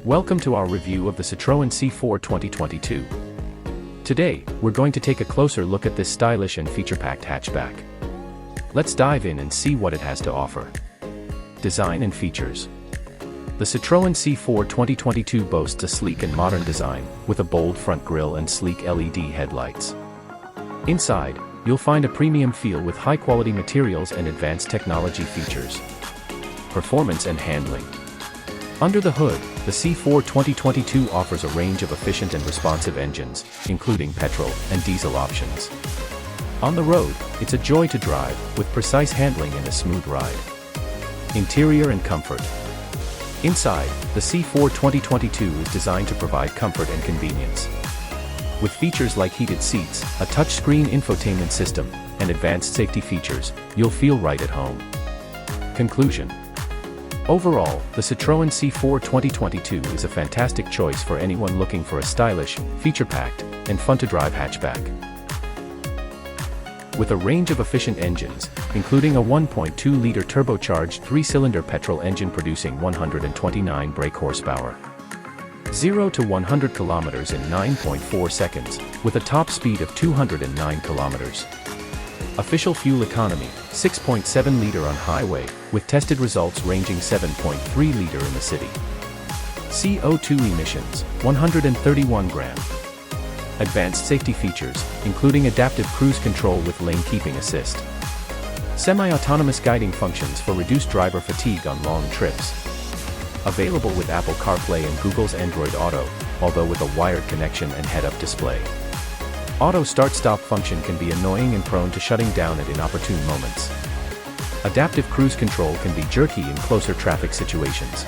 Welcome to our review of the Citroen C4 2022. Today, we're going to take a closer look at this stylish and feature-packed hatchback. Let's dive in and see what it has to offer. Design and features. The Citroen C4 2022 boasts a sleek and modern design, with a bold front grille and sleek LED headlights. Inside, you'll find a premium feel with high-quality materials and advanced technology features. Performance and handling. Under the hood, the C4 2022 offers a range of efficient and responsive engines, including petrol and diesel options. On the road, it's a joy to drive, with precise handling and a smooth ride. Interior and comfort. Inside, the C4 2022 is designed to provide comfort and convenience. With features like heated seats, a touchscreen infotainment system, and advanced safety features, you'll feel right at home. Conclusion. Overall, the Citroen C4 2022 is a fantastic choice for anyone looking for a stylish, feature-packed, and fun-to-drive hatchback. With a range of efficient engines, including a 1.2-liter turbocharged 3-cylinder petrol engine producing 129 brake horsepower. 0 to 100 kilometers in 9.4 seconds, with a top speed of 209 kilometers. Official fuel economy, 6.7-liter on highway, with tested results ranging 7.3-liter in the city. CO2 emissions, 131 gram. Advanced safety features, including adaptive cruise control with lane keeping assist. Semi-autonomous guiding functions for reduced driver fatigue on long trips. Available with Apple CarPlay and Google's Android Auto, although with a wired connection and head-up display. Auto start-stop function can be annoying and prone to shutting down at inopportune moments. Adaptive cruise control can be jerky in closer traffic situations.